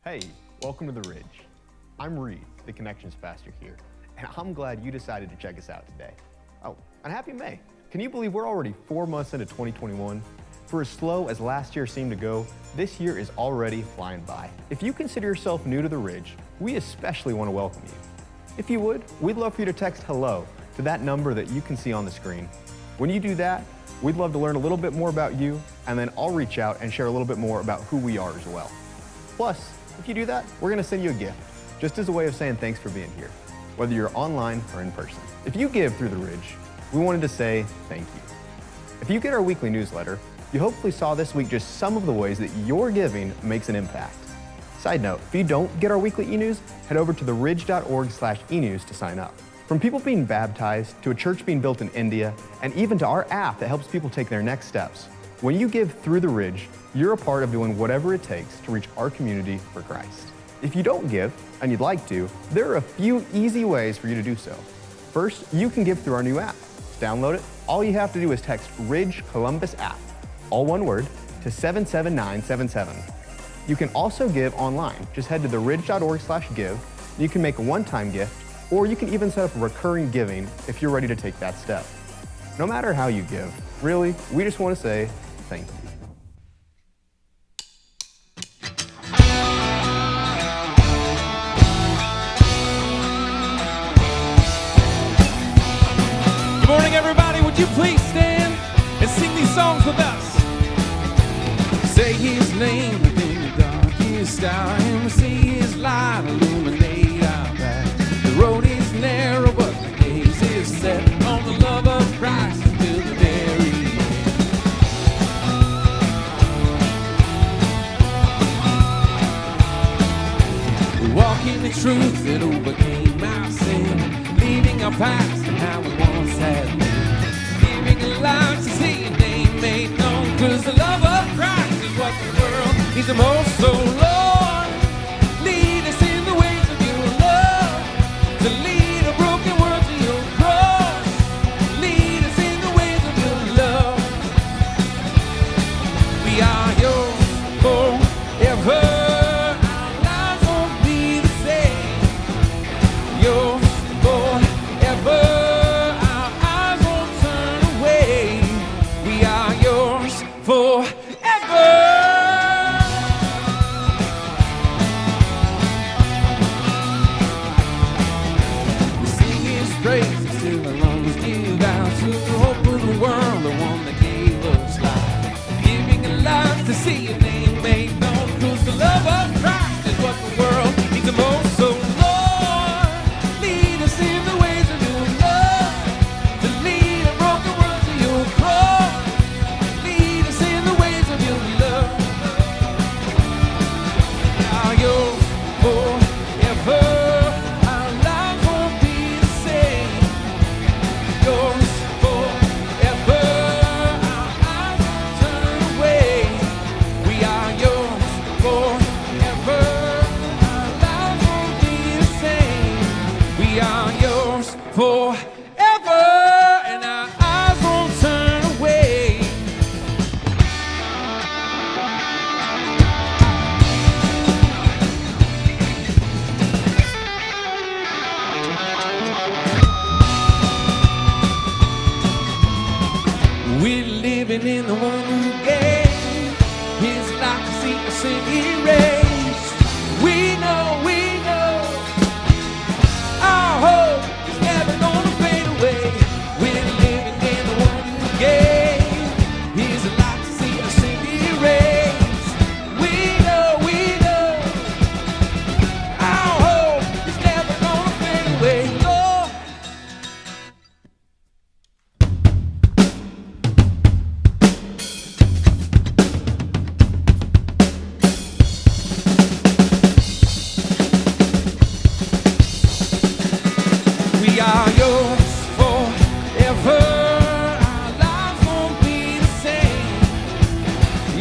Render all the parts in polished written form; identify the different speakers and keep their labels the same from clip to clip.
Speaker 1: Hey, welcome to The Ridge. I'm Reed, the Connections Pastor here, and I'm glad you decided to check us out today. Oh, and happy May. Can you believe we're already 4 months into 2021? For as slow as last year seemed to go, this year is already flying by. If you consider yourself new to The Ridge, we especially want to welcome you. If you would, we'd love for you to text HELLO to that number that you can see on the screen. When you do that, we'd love to learn a little bit more about you, and then I'll reach out and share a little bit more about who we are as well. Plus, if you do that, we're going to send you a gift, just as a way of saying thanks for being here, whether you're online or in person. If you give through The Ridge, we wanted to say thank you. If you get our weekly newsletter, you hopefully saw this week just some of the ways that your giving makes an impact. Side note, if you don't get our weekly eNews, head over to theridge.org/eNews to sign up. From people being baptized, to a church being built in India, and even to our app that helps people take their next steps, when you give through The Ridge, you're a part of doing whatever it takes to reach our community for Christ. If you don't give, and you'd like to, there are a few easy ways for you to do so. First, you can give through our new app. To download it, all you have to do is text Ridge Columbus app, all one word, to 77977. You can also give online. Just head to theridge.org/give. You can make a one-time gift, or you can even set up a recurring giving if you're ready to take that step. No matter how you give, really, we just want to say thank you.
Speaker 2: please stand and sing these songs with us? Say his name within the darkest hour, and we see his light illuminate our path. The road is narrow, but the gaze is set on the love of Christ until the very end. We walk in the truth that overcame our sin, leaving our past and how we once had been, giving a life to see your name made known, 'cause the love of Christ is what the world needs the most. So Lord, lead us in the ways of your love, to lead a broken world to your cross. Lead us in the ways of your love. We are yours forever. Our lives won't be the same. Yours forever. Our eyes won't turn away. We are yours forever. We sing his praises till our lungs give out, to the hope of the world, the one that gave us life, giving a life to see your name made known, 'cause the love of Christ is what the world needs the most. So Lord, lead us in the ways of your love, to lead a broken world to your cross. Lead us in the ways of your love. Now yours forever. Our lives won't be the same. Yours forever. Our eyes won't turn away. We are yours forever. Our lives won't be the same. We are yours forever, and our eyes won't turn away. We're living in the one who gave his life to see us sin erased. We know our hope is never gonna fade away. We're living in the one who gave his life to see us sin erased. We know our hope is never gonna fade away. Lord, we are yours forever. Our lives won't be the same.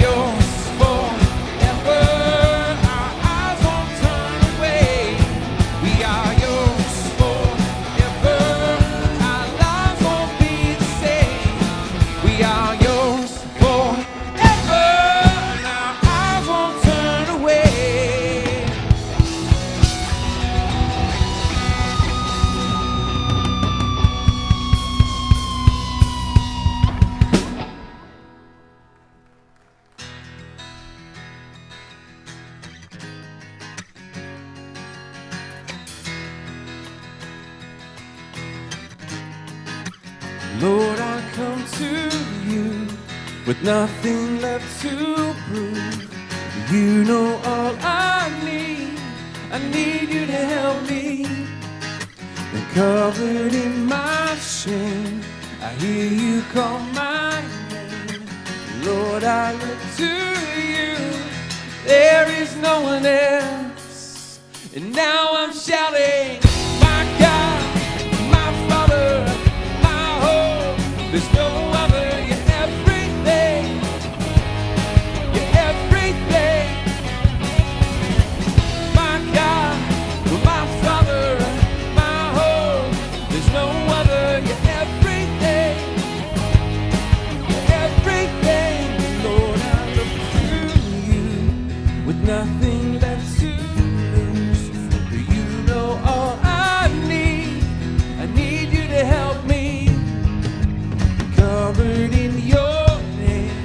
Speaker 2: Yours forever. Our eyes won't turn away. We are yours forever. Our lives won't be the same. We are yours forever, and our eyes won't turn away. Lord, I come to you with nothing left to prove. You know all I need. I need you to help me. And covered in my shame, I hear you call my name. Lord, I look to you. There is no one else. And now I'm shouting, my God, my Father, my hope. There's no other. You're everything. You're everything. My God, my Father, my hope. There's no other. You're everything. You're everything. Lord, I look to you with nothing left to lose. You know all I need. I need you to help me. Covered in your name,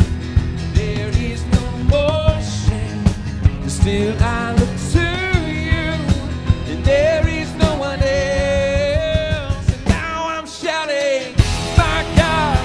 Speaker 2: there is no more shame. Still I look to you, and there is no one else. And now I'm shouting, my God,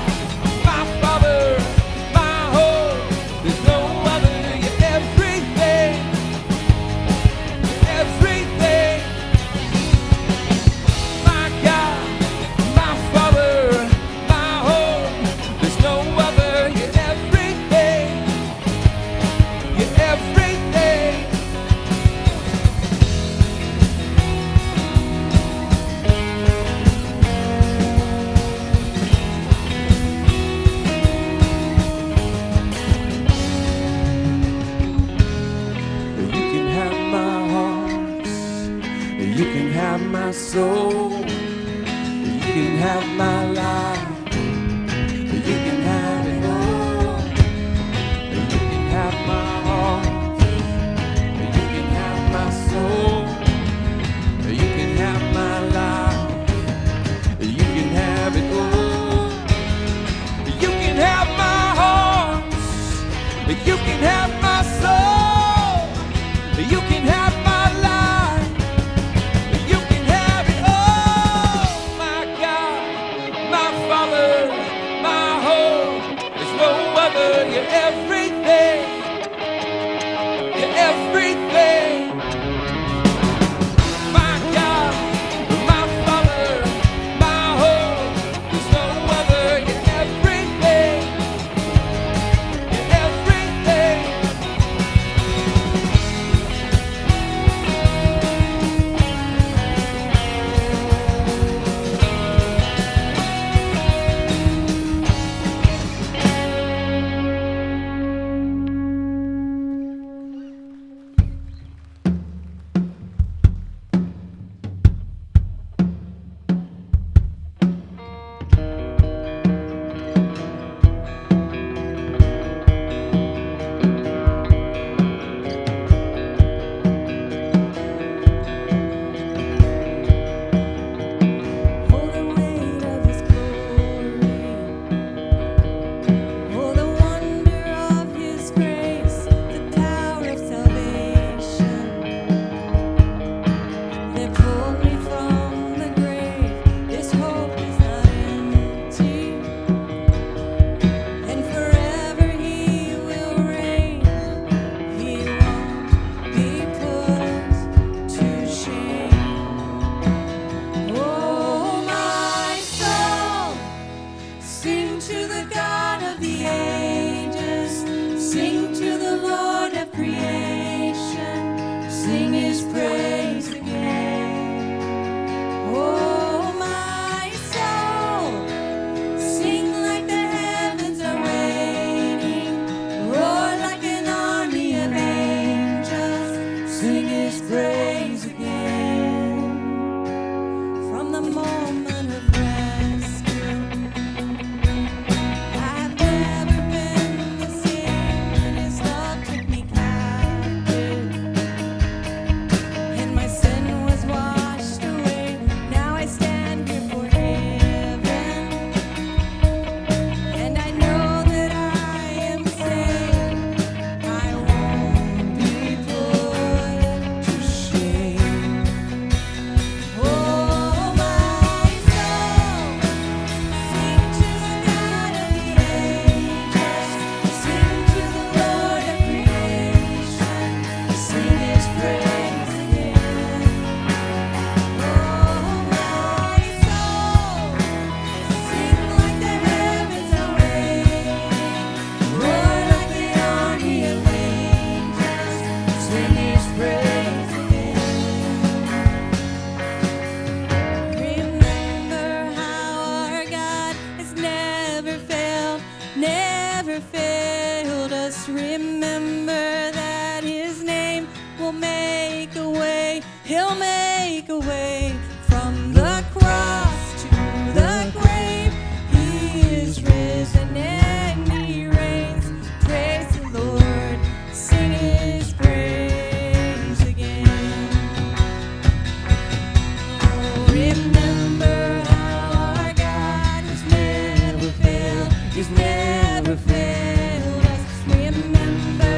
Speaker 2: my soul. You can have my life. You can have it all. You can have my heart. You can have my soul. You can have my life. You can have it all. You can have my heart. You can have my soul. You can have my life. You can have it all. My God, my Father, my hope. There's no other. You're everything. You're everything. My God, my Father, my hope. There's no other. You're everything. You're everything.
Speaker 3: Oh, the weight of His glory. Oh, the wonder of His grace, the power of salvation. That pulled me from the grave. This hope is not empty. And forever He will reign. He won't be put to shame. Oh, my soul, sing to the God of the ages, sing to the Lord of creation, sing His praise again. Oh, my soul, sing like the heavens are waiting, roar like an army of angels, sing His praise again. From the moment of rescue, I've never been the same, and His love took me captive, and my sin was washed away. Now I stand here forgiven, and I know that I am saved. I won't be put to shame. Oh, my soul, sing to the God of the ages, sing to the Lord of creation, sing His praise again. Oh, my soul, sing like the heavens are waiting, roar like an army of angels, sing His praise again. Remember how our God has never failed us. Remember that His name will make a way. He'll make a way from the cross to the grave. He is risen and He reigns. Praise the Lord, sing His praise again. Remember how our God has never failed. He's never failed us. Remember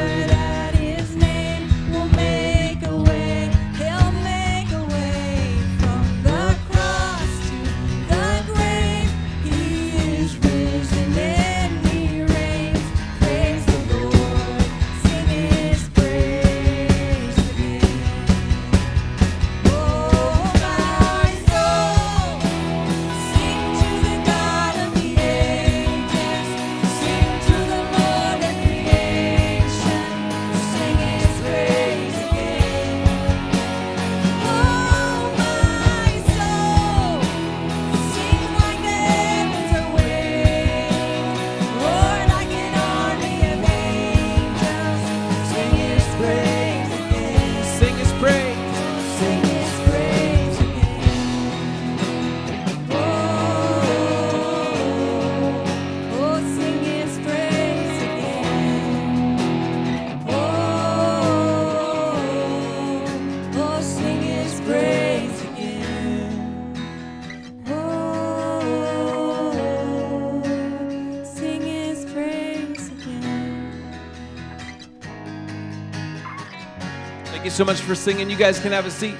Speaker 2: Thank you so much for singing. You guys can have a seat.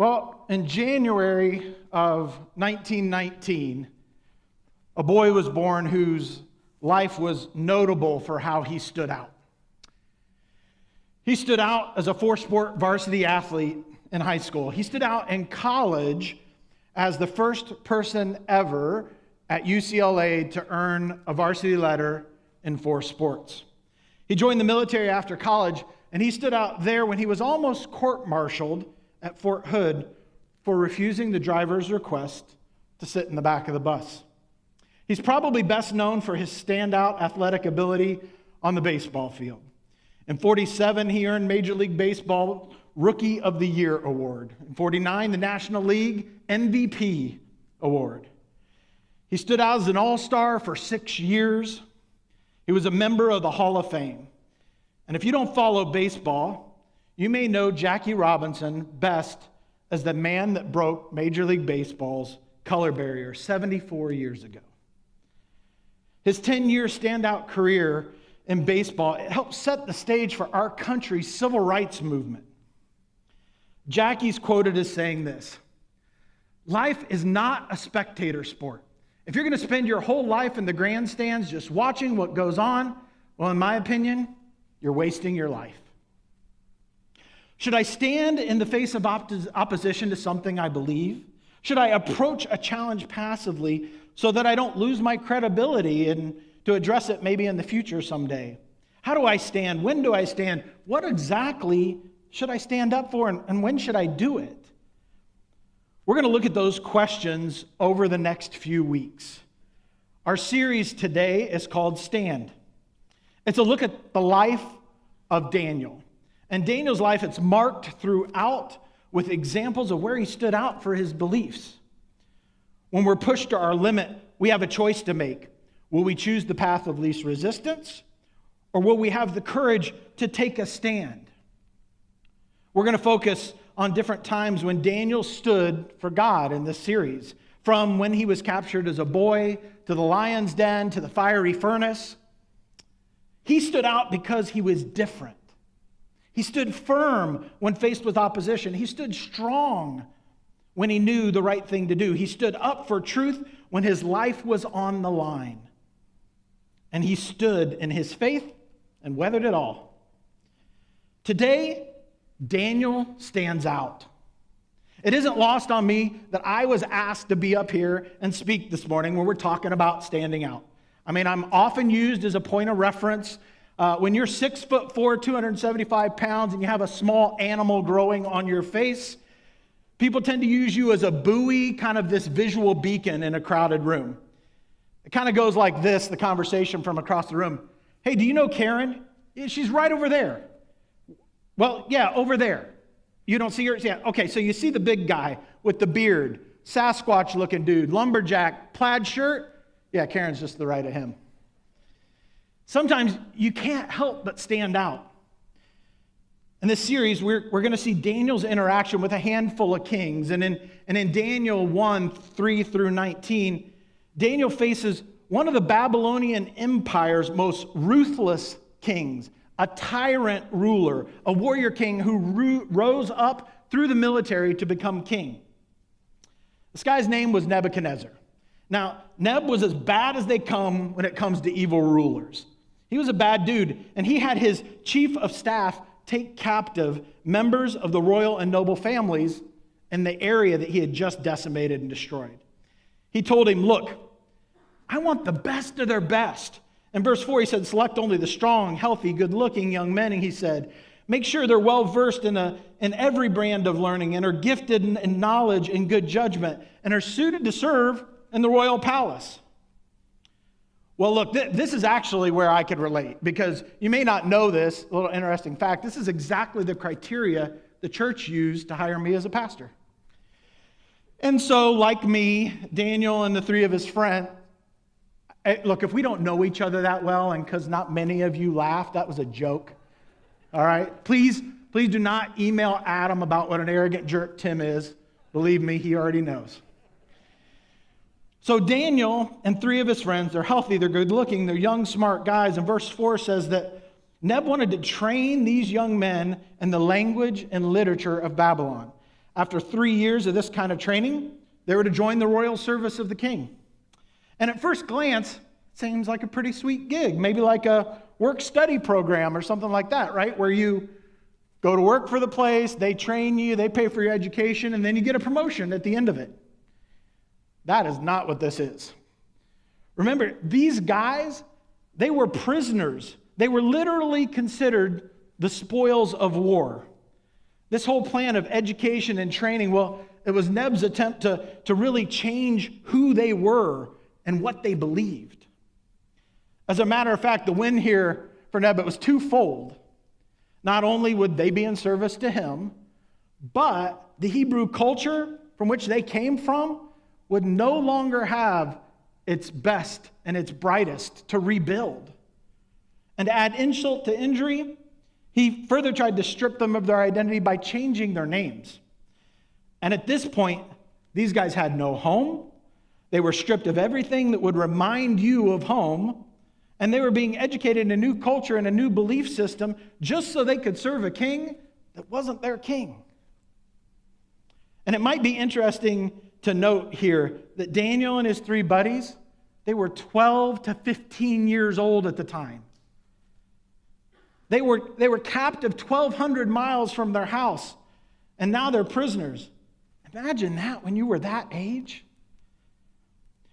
Speaker 4: Well, in January of 1919, a boy was born whose life was notable for how he stood out. He stood out as a four-sport varsity athlete in high school. He stood out in college as the first person ever at UCLA to earn a varsity letter in 4 sports. He joined the military after college, and he stood out there when he was almost court-martialed at Fort Hood for refusing the driver's request to sit in the back of the bus. He's probably best known for his standout athletic ability on the baseball field. In 47, he earned Major League Baseball Rookie of the Year award. In 49, the National League MVP award. He stood out as an all-star for 6 years. He was a member of the Hall of Fame. And if you don't follow baseball, you may know Jackie Robinson best as the man that broke Major League Baseball's color barrier 74 years ago. His 10-year standout career in baseball helped set the stage for our country's civil rights movement. Jackie's quoted as saying this: "Life is not a spectator sport. If you're going to spend your whole life in the grandstands just watching what goes on, well, in my opinion, you're wasting your life. Should I stand in the face of opposition to something I believe? Should I approach a challenge passively so that I don't lose my credibility and to address it maybe in the future someday? How do I stand? When do I stand? What exactly should I stand up for, and when should I do it?" We're going to look at those questions over the next few weeks. Our series today is called Stand. It's a look at the life of Daniel. And Daniel's life, it's marked throughout with examples of where he stood out for his beliefs. When we're pushed to our limit, we have a choice to make. Will we choose the path of least resistance, or will we have the courage to take a stand? We're going to focus on different times when Daniel stood for God in this series, from when he was captured as a boy, to the lion's den, to the fiery furnace. He stood out because he was different. He stood firm when faced with opposition. He stood strong when he knew the right thing to do. He stood up for truth when his life was on the line. And he stood in his faith and weathered it all. Today, Daniel stands out. It isn't lost on me that I was asked to be up here and speak this morning when we're talking about standing out. I mean, I'm often used as a point of reference. When you're 6'4", 275 pounds, and you have a small animal growing on your face, people tend to use you as a buoy, kind of this visual beacon in a crowded room. It kind of goes like this, the conversation from across the room. "Hey, do you know Karen? Yeah, she's right over there." "Well, yeah, over there." "You don't see her?" "Yeah." "Okay, so you see the big guy with the beard, Sasquatch-looking dude, lumberjack, plaid shirt?" "Yeah, Karen's just to the right of him." Sometimes you can't help but stand out. In this series, we're going to see Daniel's interaction with a handful of kings. And in Daniel 1, 3 through 19, Daniel faces one of the Babylonian Empire's most ruthless kings, a tyrant ruler, a warrior king who rose up through the military to become king. This guy's name was Nebuchadnezzar. Now, Neb was as bad as they come when it comes to evil rulers. He was a bad dude, and he had his chief of staff take captive members of the royal and noble families in the area that he had just decimated and destroyed. He told him, "Look, I want the best of their best." In verse 4, he said, "Select only the strong, healthy, good-looking young men." And he said, Make sure they're well versed in every brand of learning and are gifted in knowledge and good judgment and are suited to serve in the royal palace. Well, look, this is actually where I could relate, because you may not know this, a little interesting fact. This is exactly the criteria the church used to hire me as a pastor. And so, like me, Daniel and the three of his friends, look, if we don't know each other that well, and because not many of you laughed, that was a joke. All right? Please do not email Adam about what an arrogant jerk Tim is. Believe me, he already knows. So Daniel and three of his friends, they're healthy, they're good looking, they're young, smart guys. And verse 4 says that Neb wanted to train these young men in the language and literature of Babylon. After 3 years of this kind of training, they were to join the royal service of the king. And at first glance, it seems like a pretty sweet gig, maybe like a work-study program or something like that, right? Where you go to work for the place, they train you, they pay for your education, and then you get a promotion at the end of it. That is not what this is. Remember, these guys, they were prisoners. They were literally considered the spoils of war. This whole plan of education and training, well, it was Neb's attempt to really change who they were and what they believed. As a matter of fact, the win here for Neb, it was twofold. Not only would they be in service to him, but the Hebrew culture from which they came from would no longer have its best and its brightest to rebuild. And to add insult to injury, he further tried to strip them of their identity by changing their names. And at this point, these guys had no home. They were stripped of everything that would remind you of home. And they were being educated in a new culture and a new belief system just so they could serve a king that wasn't their king. And it might be interesting to note here that Daniel and his three buddies, they were 12 to 15 years old at the time. They were captive 1,200 miles from their house, and now they're prisoners. Imagine that when you were that age.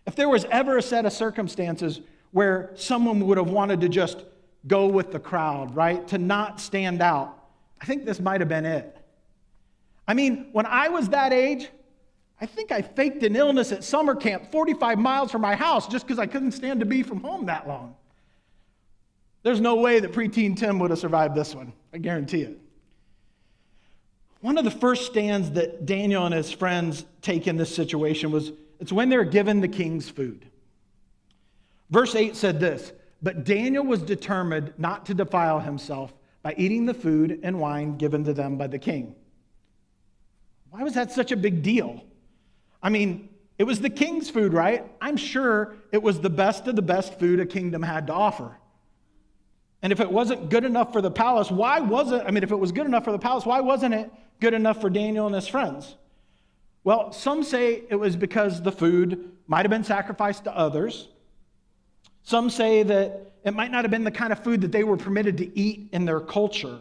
Speaker 4: If there was ever a set of circumstances where someone would have wanted to just go with the crowd, right, to not stand out, I think this might have been it. I mean, when I was that age, I think I faked an illness at summer camp 45 miles from my house just because I couldn't stand to be from home that long. There's no way that preteen Tim would have survived this one. I guarantee it. One of the first stands that Daniel and his friends take in this situation was it's when they're given the king's food. Verse 8 said this, "But Daniel was determined not to defile himself by eating the food and wine given to them by the king." Why was that such a big deal? I mean, it was the king's food, right? I'm sure it was the best of the best food a kingdom had to offer. And if it wasn't good enough for the palace, if it was good enough for the palace, why wasn't it good enough for Daniel and his friends? Well, some say it was because the food might have been sacrificed to others. Some say that it might not have been the kind of food that they were permitted to eat in their culture.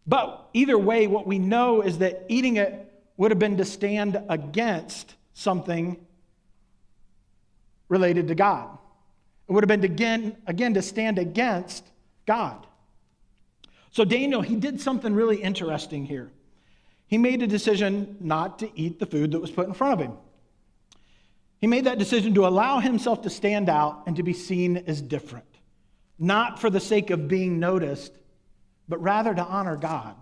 Speaker 4: But either way, what we know is that eating it would have been to stand against something related to God. It would have been, again, to stand against God. So Daniel, he did something really interesting here. He made a decision not to eat the food that was put in front of him. He made that decision to allow himself to stand out and to be seen as different, not for the sake of being noticed, but rather to honor God.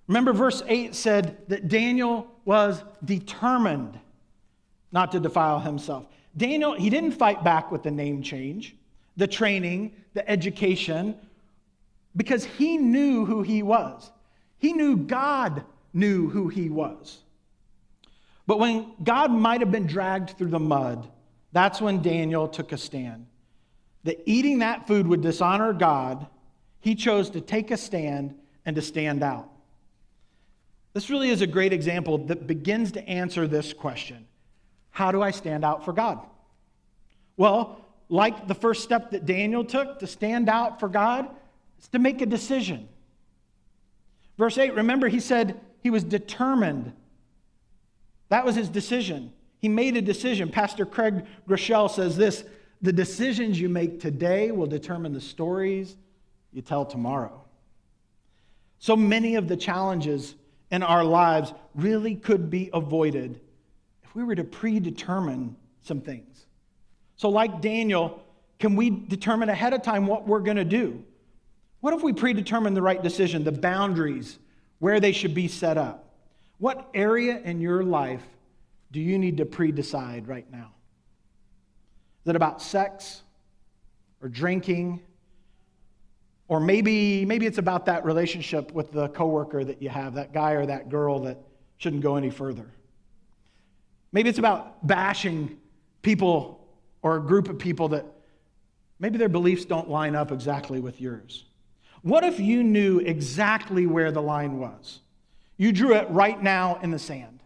Speaker 4: Remember, verse 8 said that Daniel was determined not to defile himself. Daniel, he didn't fight back with the name change, the training, the education, because he knew who he was. He knew God knew who he was. But when God might have been dragged through the mud, that's when Daniel took a stand. That eating that food would dishonor God, he chose to take a stand and to stand out. This really is a great example that begins to answer this question. How do I stand out for God? Well, like the first step that Daniel took to stand out for God, is to make a decision. Verse 8, remember he said he was determined. That was his decision. He made a decision. Pastor Craig Groeschel says this, the decisions you make today will determine the stories you tell tomorrow. So many of the challenges in our lives really could be avoided if we were to predetermine some things. So like Daniel, can we determine ahead of time what we're going to do? What if we predetermine the right decision, the boundaries, where they should be set up? What area in your life do you need to pre-decide right now? Is it about sex or drinking? Or maybe it's about that relationship with the coworker that you have, that guy or that girl that shouldn't go any further. Maybe it's about bashing people or a group of people that maybe their beliefs don't line up exactly with yours. What if you knew exactly where the line was? You drew it right now in the sand.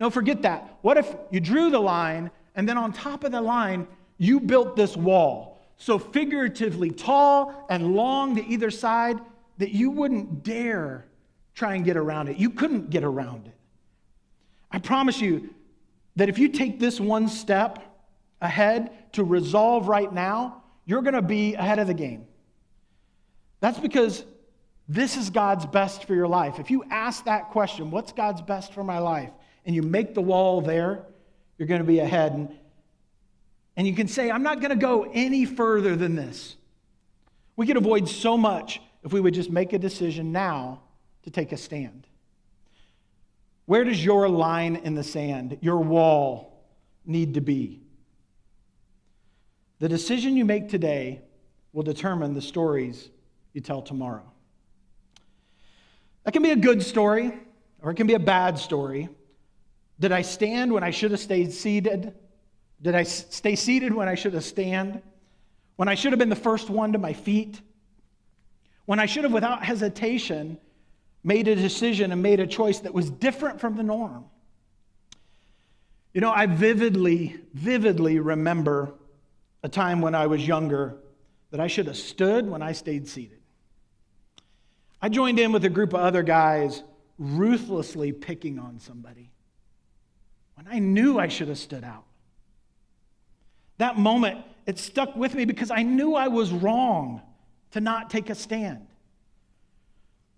Speaker 4: No, forget that. What if you drew the line and then on top of the line, you built this wall? So figuratively tall and long to either side that you wouldn't dare try and get around it. You couldn't get around it. I promise you that if you take this one step ahead to resolve right now, you're going to be ahead of the game. That's because this is God's best for your life. If you ask that question, what's God's best for my life? And you make the wall there, you're going to be ahead. And you can say, I'm not going to go any further than this. We could avoid so much if we would just make a decision now to take a stand. Where does your line in the sand, your wall, need to be? The decision you make today will determine the stories you tell tomorrow. That can be a good story, or it can be a bad story. Did I stand when I should have stayed seated? Did I stay seated when I should have stand? When I should have been the first one to my feet? When I should have, without hesitation, made a decision and made a choice that was different from the norm? You know, I vividly remember a time when I was younger that I should have stood when I stayed seated. I joined in with a group of other guys ruthlessly picking on somebody when I knew I should have stood out. That moment, it stuck with me because I knew I was wrong to not take a stand.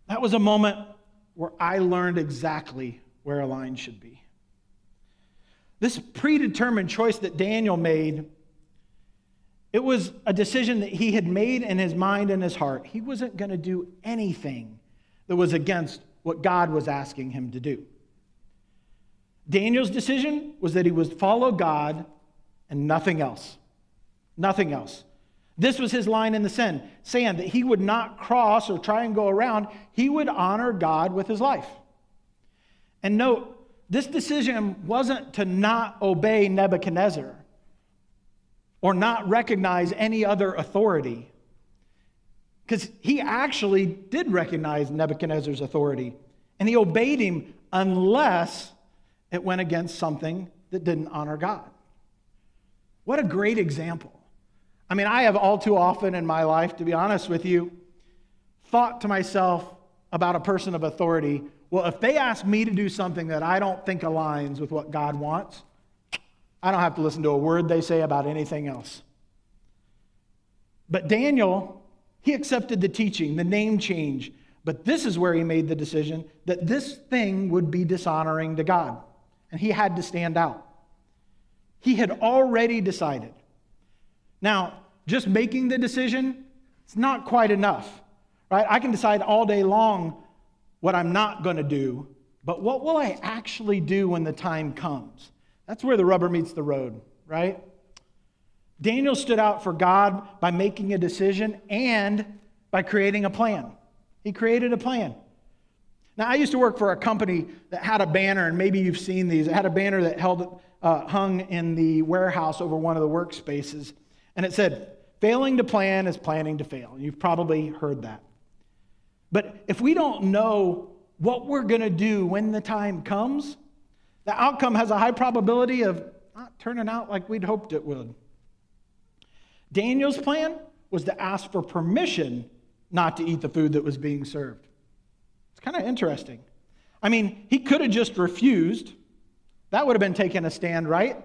Speaker 4: That was a moment where I learned exactly where a line should be. This predetermined choice that Daniel made, it was a decision that he had made in his mind and his heart. He wasn't going to do anything that was against what God was asking him to do. Daniel's decision was that he would follow God and nothing else. Nothing else. This was his line in the sand, that he would not cross or try and go around. He would honor God with his life. And note, this decision wasn't to not obey Nebuchadnezzar or not recognize any other authority, because he actually did recognize Nebuchadnezzar's authority, and he obeyed him unless it went against something that didn't honor God. What a great example. I mean, I have all too often in my life, to be honest with you, thought to myself about a person of authority, well, if they ask me to do something that I don't think aligns with what God wants, I don't have to listen to a word they say about anything else. But Daniel, he accepted the teaching, the name change, but this is where he made the decision that this thing would be dishonoring to God, and he had to stand out. He had already decided. Now, just making the decision, it's not quite enough, right? I can decide all day long what I'm not going to do, but what will I actually do when the time comes? That's where the rubber meets the road, right? Daniel stood out for God by making a decision and by creating a plan. He created a plan. Now, I used to work for a company that had a banner, and maybe you've seen these. It had a banner that hung in the warehouse over one of the workspaces, and it said, "Failing to plan is planning to fail." You've probably heard that. But if we don't know what we're going to do when the time comes, the outcome has a high probability of not turning out like we'd hoped it would. Daniel's plan was to ask for permission not to eat the food that was being served. It's kind of interesting. I mean, he could have just refused. That would have been taking a stand, right?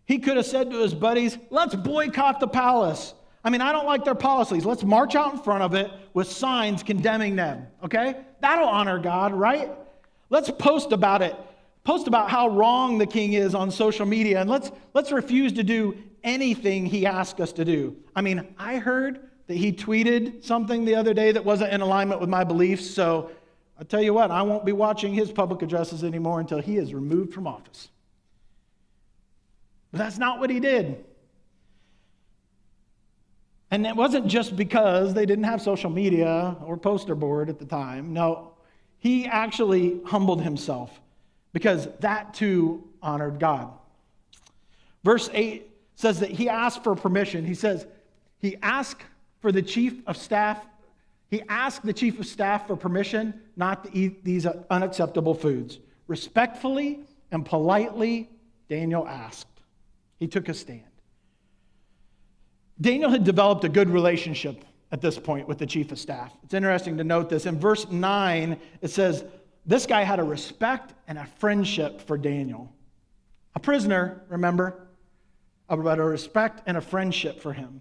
Speaker 4: He could have said to his buddies, "Let's boycott the palace. I mean, I don't like their policies. Let's march out in front of it with signs condemning them, okay? That'll honor God, right? Let's post about it. Post about how wrong the king is on social media, and let's refuse to do anything he asks us to do. I mean, I heard that he tweeted something the other day that wasn't in alignment with my beliefs, so I'll tell you what, I won't be watching his public addresses anymore until he is removed from office. But that's not what he did. And it wasn't just because they didn't have social media or poster board at the time. No, he actually humbled himself because that too honored God. Verse 8 says that he asked for permission. He says he asked for the chief of staff. He asked the chief of staff for permission not to eat these unacceptable foods. Respectfully and politely, Daniel asked. He took a stand. Daniel had developed a good relationship at this point with the chief of staff. It's interesting to note this. In verse 9, it says, this guy had a respect and a friendship for Daniel. A prisoner, remember, but a respect and a friendship for him.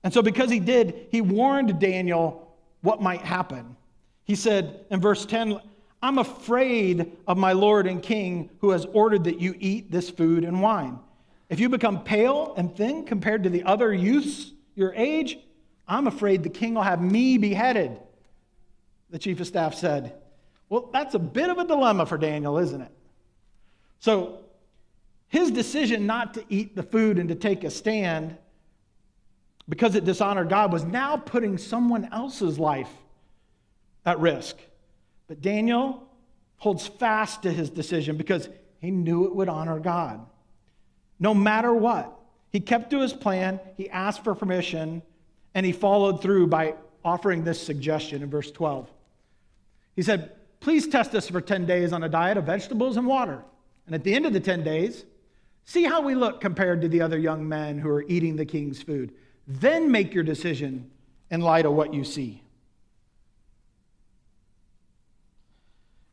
Speaker 4: And so because he did, he warned Daniel what might happen. He said in verse 10, I'm afraid of my Lord and King who has ordered that you eat this food and wine. If you become pale and thin compared to the other youths your age, I'm afraid the king will have me beheaded. The chief of staff said, well, that's a bit of a dilemma for Daniel, isn't it? So his decision not to eat the food and to take a stand because it dishonored God was now putting someone else's life at risk. But Daniel holds fast to his decision because he knew it would honor God. No matter what, he kept to his plan, he asked for permission, and he followed through by offering this suggestion in verse 12. He said, please test us for 10 days on a diet of vegetables and water. And at the end of the 10 days, see how we look compared to the other young men who are eating the king's food. Then make your decision in light of what you see.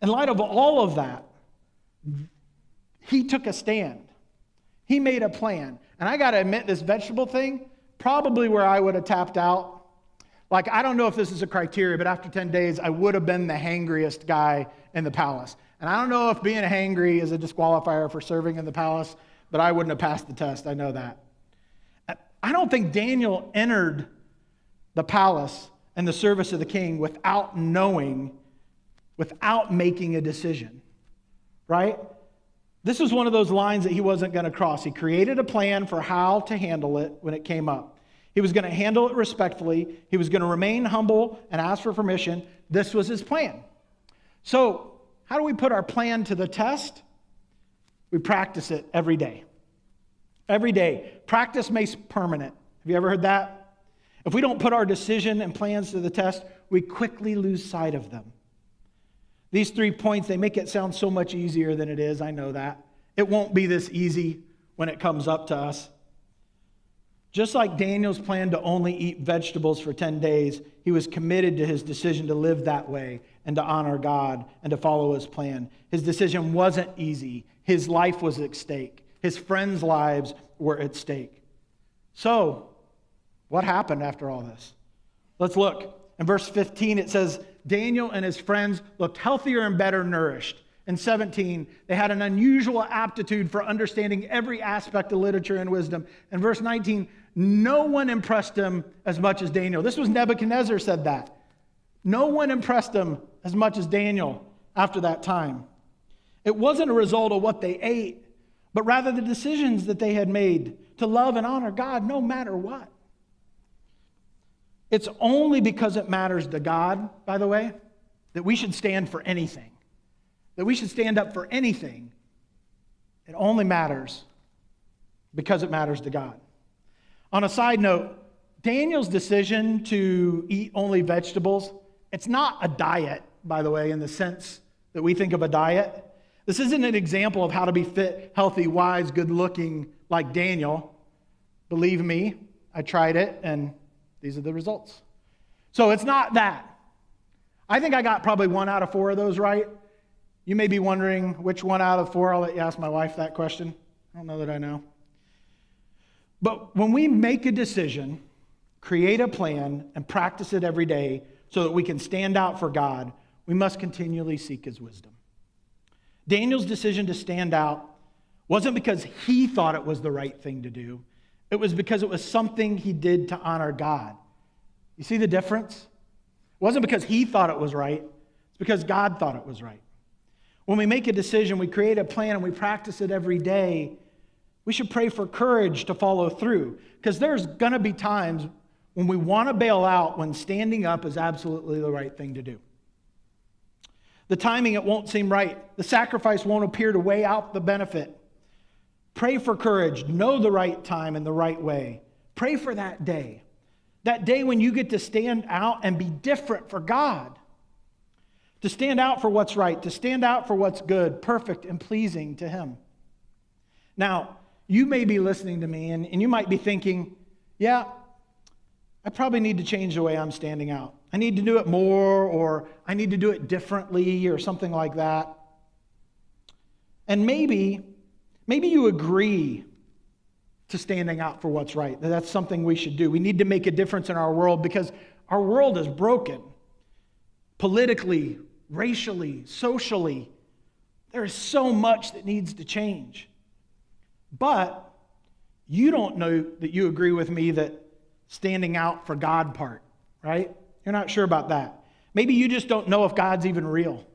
Speaker 4: In light of all of that, he took a stand. He made a plan. And I got to admit, this vegetable thing, probably where I would have tapped out. Like, I don't know if this is a criteria, but after 10 days, I would have been the hangriest guy in the palace. And I don't know if being hangry is a disqualifier for serving in the palace, but I wouldn't have passed the test. I know that. I don't think Daniel entered the palace and the service of the king without knowing, without making a decision, right? This was one of those lines that he wasn't going to cross. He created a plan for how to handle it when it came up. He was going to handle it respectfully. He was going to remain humble and ask for permission. This was his plan. So, how do we put our plan to the test? We practice it every day. Every day. Practice makes permanent. Have you ever heard that? If we don't put our decision and plans to the test, we quickly lose sight of them. These 3 points, they make it sound so much easier than it is. I know that. It won't be this easy when it comes up to us. Just like Daniel's plan to only eat vegetables for 10 days, he was committed to his decision to live that way and to honor God and to follow his plan. His decision wasn't easy. His life was at stake. His friends' lives were at stake. So, what happened after all this? Let's look. In verse 15, it says, Daniel and his friends looked healthier and better nourished. In 17, they had an unusual aptitude for understanding every aspect of literature and wisdom. In verse 19, no one impressed him as much as Daniel. This was Nebuchadnezzar said that. No one impressed him as much as Daniel after that time. It wasn't a result of what they ate, but rather the decisions that they had made to love and honor God no matter what. It's only because it matters to God, by the way, that we should stand for anything. That we should stand up for anything. It only matters because it matters to God. On a side note, Daniel's decision to eat only vegetables, it's not a diet, by the way, in the sense that we think of a diet. This isn't an example of how to be fit, healthy, wise, good-looking like Daniel. Believe me, I tried it, and these are the results. So it's not that. I think I got probably 1 out of 4 of those right. You may be wondering which 1 out of 4. I'll let you ask my wife that question. I don't know that I know. But when we make a decision create a plan, and practice it every day so that we can stand out for God, we must continually seek his wisdom. Daniel's decision to stand out wasn't because he thought it was the right thing to do. It was because it was something he did to honor God. You see the difference? It wasn't because he thought it was right. It's because God thought it was right. When we make a decision, we create a plan, and we practice it every day, we should pray for courage to follow through, because there's going to be times when we want to bail out when standing up is absolutely the right thing to do. The timing, it won't seem right. The sacrifice won't appear to weigh out the benefit. Pray for courage. Know the right time and the right way. Pray for that day. That day when you get to stand out and be different for God. To stand out for what's right. To stand out for what's good, perfect, and pleasing to him. Now, you may be listening to me and you might be thinking, yeah, I probably need to change the way I'm standing out. I need to do it more, or I need to do it differently, or something like that. And maybe you agree to standing out for what's right. That's something we should do. We need to make a difference in our world because our world is broken. Politically, racially, socially, there is so much that needs to change. But you don't know that you agree with me that standing out for God part, right? You're not sure about that. Maybe you just don't know if God's even real.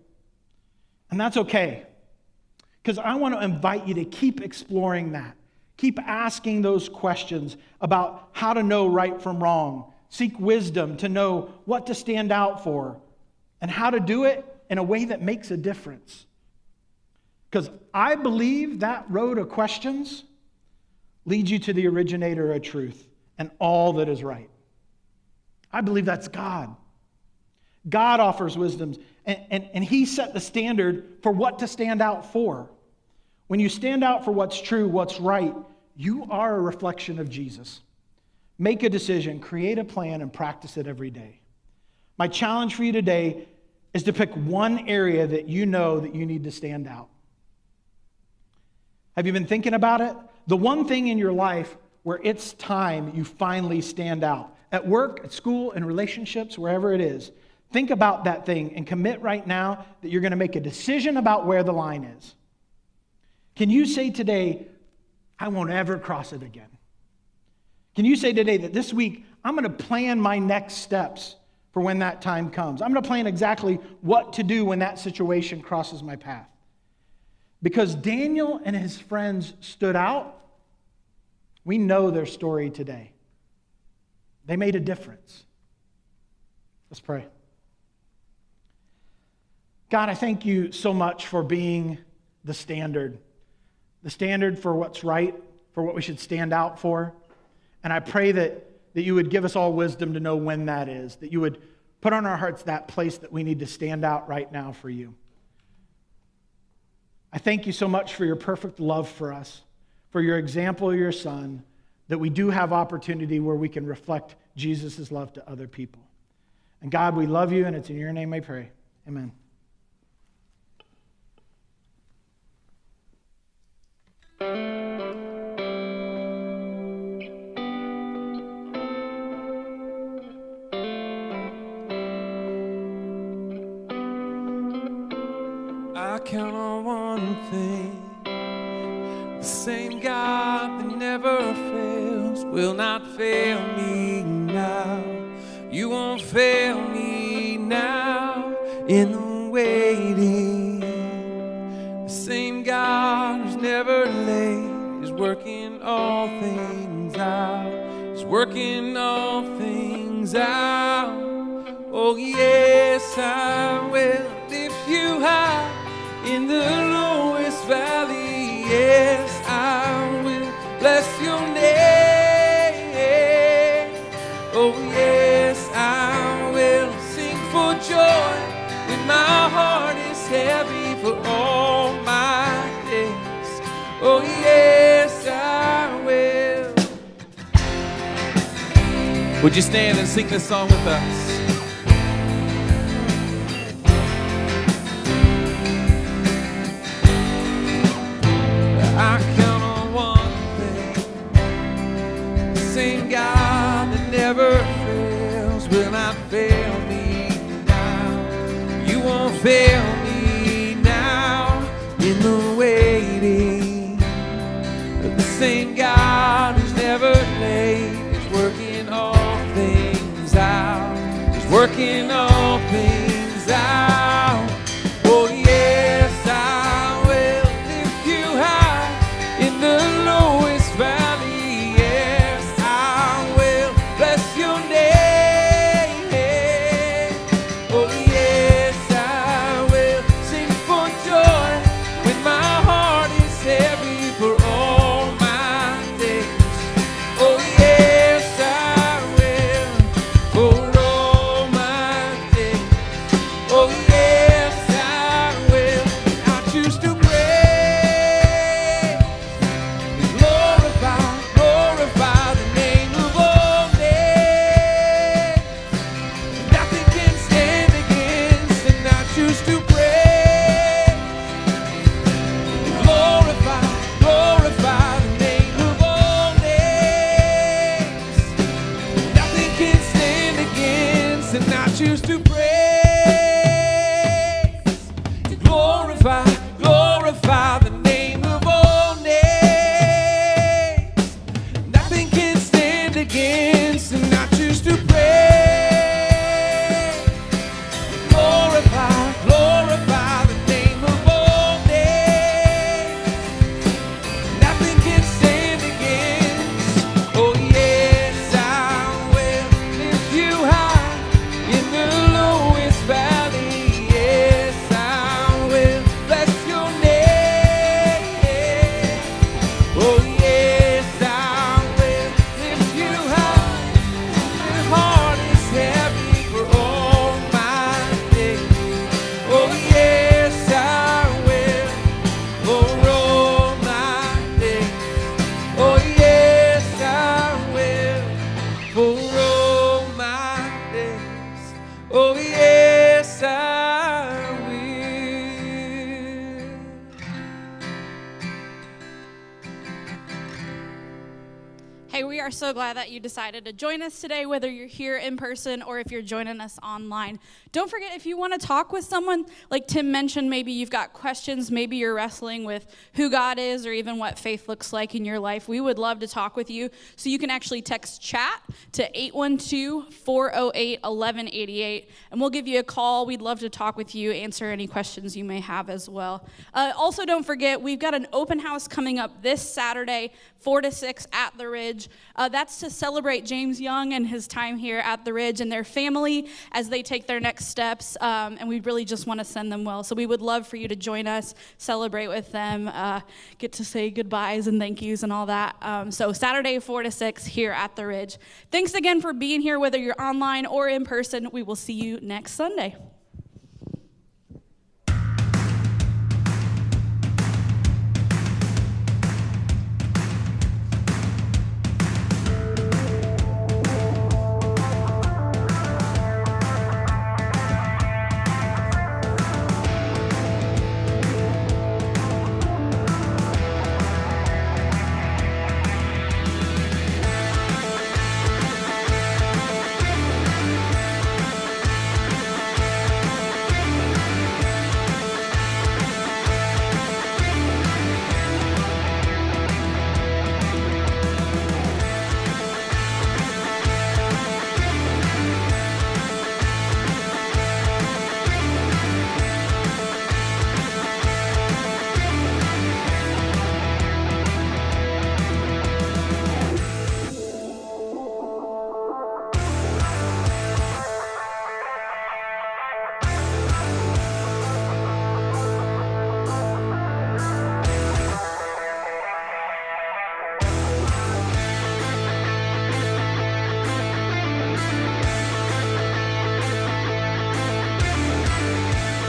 Speaker 4: And that's okay. Because I want to invite you to keep exploring that. Keep asking those questions about how to know right from wrong. Seek wisdom to know what to stand out for and how to do it in a way that makes a difference. Because I believe that road of questions leads you to the originator of truth and all that is right. I believe that's God. God offers wisdoms, and he set the standard for what to stand out for. When you stand out for what's true, what's right, you are a reflection of Jesus. Make a decision, create a plan, and practice it every day. My challenge for you today is to pick one area that you know that you need to stand out. Have you been thinking about it? The one thing in your life where it's time you finally stand out. At work, at school, in relationships, wherever it is. Think about that thing and commit right now that you're going to make a decision about where the line is. Can you say today, I won't ever cross it again? Can you say today that this week, I'm going to plan my next steps for when that time comes? I'm going to plan exactly what to do when that situation crosses my path. Because Daniel and his friends stood out, we know their story today. They made a difference. Let's pray. God, I thank you so much for being the standard for what's right, for what we should stand out for. And I pray that you would give us all wisdom to know when that is, that you would put on our hearts that place that we need to stand out right now for you. I thank you so much for your perfect love for us, for your example of your Son, that we do have opportunity where we can reflect Jesus' love to other people. And God, we love you, and it's in your name I pray. Amen.
Speaker 2: I count on one thing. The same God that never fails will not fail me now. You won't fail me now in the waiting. The same God who's never late is working all things out. He's working all things out. Oh yes, I will lift you high in the lowest valley. Yes, I will bless your name. Oh yes, I will sing for joy when my heart is heavy for all my days. Oh yes, I will. Would you stand and sing this song with us? I count on one thing. The same God that never will not fail me now. You won't fail me now in the waiting. The same God who's never late is working all things out. Is working all things out. Oh yes, I will lift you high in the lowest valley. Yes, I will bless your name. Oh yes, I will sing for joy when my heart is heavy for all my days. Oh yes, I will for all my days. Oh yes, I will. I choose to praise, glorify, glorify the name of all names. Nothing can stand against, and I choose to praise, glorify, glorify the name of all names. Nothing can stand against, and I choose to praise, to glorify, glorify the name of all names. Nothing can stand against, and I choose to praise, glorify, glorify the name of all names. Nothing can stand against. Oh yes, I will lift you high in the lowest valley. Yes, I will bless your name. Oh yes, I will lift you high. My heart is heavy for all my days. Oh yes, I will for all my days. Oh yes, I will for all my days. Oh yes, I will.
Speaker 3: Hey, we are so glad that you decided to join us today, whether you're here in person or if you're joining us online. Don't forget, if you want to talk with someone, like Tim mentioned, maybe you've got questions, maybe you're wrestling with who God is or even what faith looks like in your life, we would love to talk with you. So you can actually text chat to 812-408-1188, and we'll give you a call. We'd love to talk with you, answer any questions you may have as well. Also, don't forget, we've got an open house coming up this Saturday, 4 to 6 at the Ridge. That's to celebrate James Young and his time here at the Ridge and their family as they take their next steps, and we really just want to send them well. So we would love for you to join us, celebrate with them, get to say goodbyes and thank yous and all that. So Saturday, 4 to 6 here at the Ridge. Thanks again for being here, whether you're online or in person. We will see you next Sunday.